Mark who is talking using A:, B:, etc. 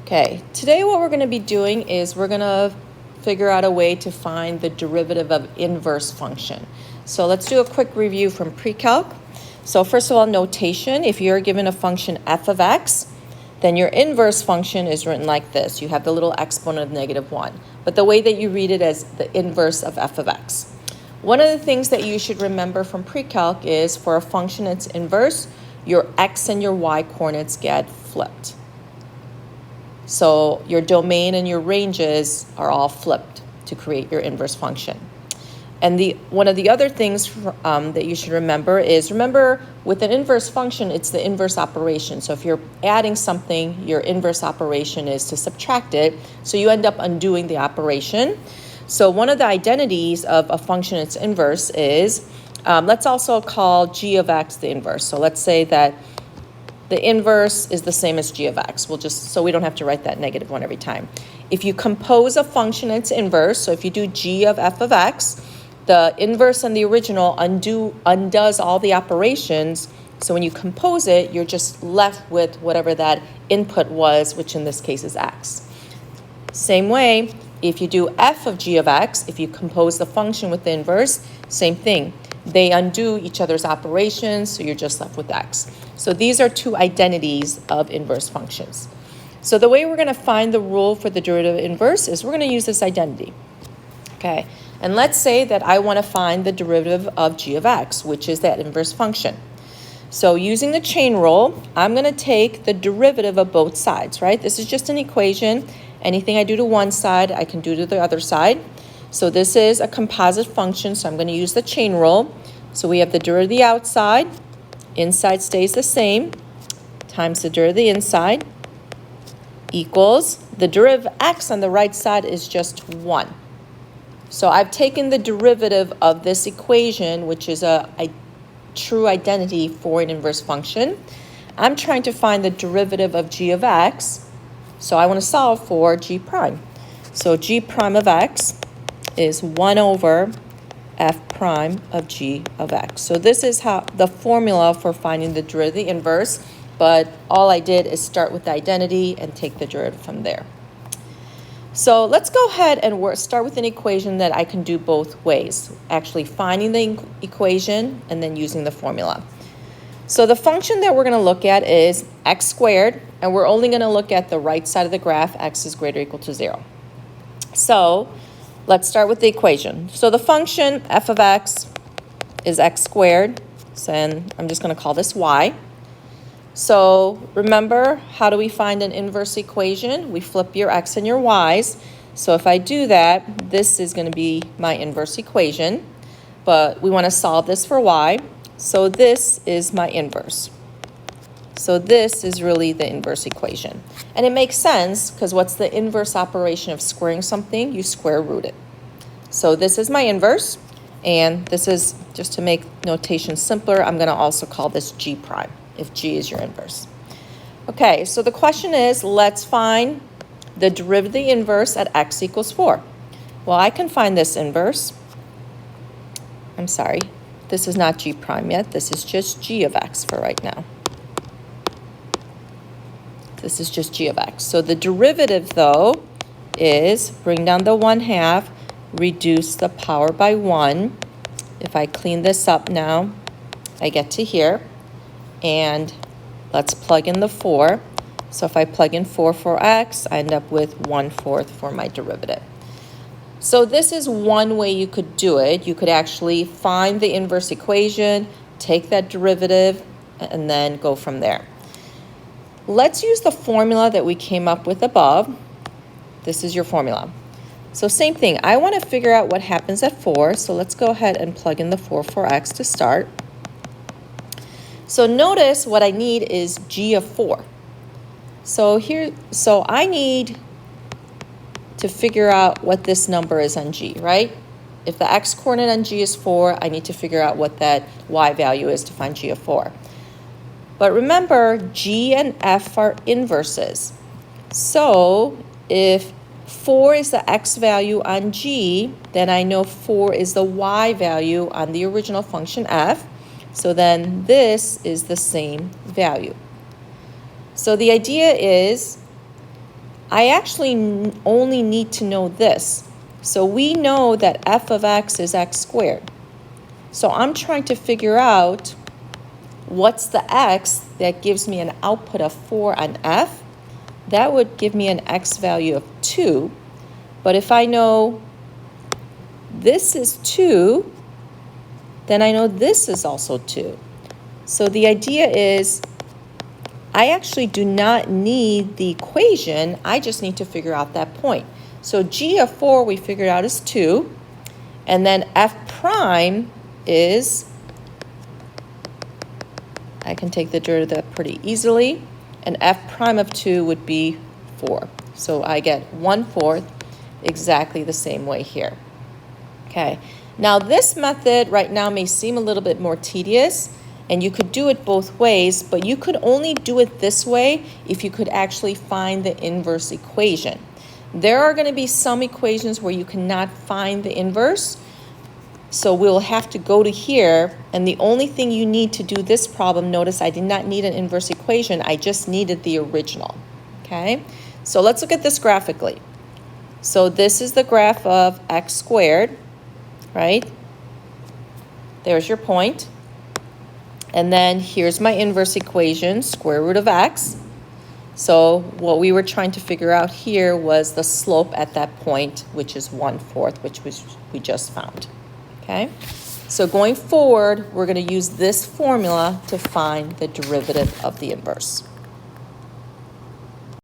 A: Okay, today what we're going to be doing is we're going to figure out a way to find the derivative of inverse function. So let's do a quick review from pre-calc. So first of all, notation. If you're given a function f of x, then your inverse function is written like this. You have the little exponent of -1, but the way that you read it as the inverse of f of x. One of the things that you should remember from pre-calc is for a function that's inverse, your x and your y coordinates get flipped. So your domain and your ranges are all flipped to create your inverse function. And one of the other things that you should remember is, with an inverse function, it's the inverse operation. So if you're adding something, your inverse operation is to subtract it. So you end up undoing the operation. So one of the identities of a function that's inverse is, let's also call g of x the inverse. So let's say that the inverse is the same as g of x. So we don't have to write that -1 every time. If you compose a function that's inverse, so if you do g of f of x, the inverse and the original undoes all the operations. So when you compose it, you're just left with whatever that input was, which in this case is x. Same way, if you do f of g of x, if you compose the function with the inverse, same thing. They undo each other's operations, so you're just left with x. So these are two identities of inverse functions. So the way we're going to find the rule for the derivative of inverse is we're going to use this identity. Okay, and let's say that I want to find the derivative of g of x, which is that inverse function. So using the chain rule, I'm going to take the derivative of both sides, right? This is just an equation. Anything I do to one side, I can do to the other side. So this is a composite function, so I'm going to use the chain rule. So we have the derivative of the outside, inside stays the same, times the derivative of the inside, equals the derivative of x on the right side is just 1. So I've taken the derivative of this equation, which is a true identity for an inverse function. I'm trying to find the derivative of g of x, so I want to solve for g prime. So g prime of x is 1 over f prime of g of x. So this is how the formula for finding the derivative of the inverse, but all I did is start with the identity and take the derivative from there. So let's go ahead and start with an equation that I can do both ways, actually finding the equation and then using the formula. So the function that we're going to look at is x squared, and we're only going to look at the right side of the graph, x is greater or equal to 0. So let's start with the equation. So the function f of x is x squared, and I'm just going to call this y. So remember, how do we find an inverse equation? We flip your x and your y's. So if I do that, this is going to be my inverse equation, but we want to solve this for y. So this is my inverse. So this is really the inverse equation. And it makes sense because what's the inverse operation of squaring something? You square root it. So this is my inverse, and this is, just to make notation simpler, I'm going to also call this g prime, if g is your inverse. Okay, so the question is, let's find the derivative of the inverse at x equals 4. Well, I can find this inverse. I'm sorry, this is not g prime yet. This is just g of x for right now. This is just g of x. So the derivative, though, is bring down the 1/2, reduce the power by 1. If I clean this up now, I get to here. And let's plug in the 4. So if I plug in 4 for x, I end up with 1/4 for my derivative. So this is one way you could do it. You could actually find the inverse equation, take that derivative, and then go from there. Let's use the formula that we came up with above. This is your formula. So same thing. I want to figure out what happens at 4. So let's go ahead and plug in the 4 for x to start. So notice what I need is g of 4. So I need to figure out what this number is on g, right? If the x coordinate on g is 4, I need to figure out what that y value is to find g of 4. But remember, g and f are inverses. So if 4 is the x value on g, then I know 4 is the y value on the original function f. So then this is the same value. So the idea is I actually only need to know this. So we know that f of x is x squared. So I'm trying to figure out what's the x that gives me an output of 4 on f. That would give me an x value of 2. But if I know this is 2, then I know this is also 2. So the idea is I actually do not need the equation. I just need to figure out that point. So g of 4 we figured out is 2. And then f prime is, I can take the derivative pretty easily. And f prime of 2 would be 4. So I get 1/4 exactly the same way here. Okay. Now this method right now may seem a little bit more tedious, and you could do it both ways, but you could only do it this way if you could actually find the inverse equation. There are going to be some equations where you cannot find the inverse, so we'll have to go to here, and the only thing you need to do this problem, notice I did not need an inverse equation, I just needed the original. Okay, so let's look at this graphically. So this is the graph of x squared, right? There's your point. And then here's my inverse equation, square root of x. So what we were trying to figure out here was the slope at that point, which is 1/4, which we just found. Okay? So going forward, we're going to use this formula to find the derivative of the inverse.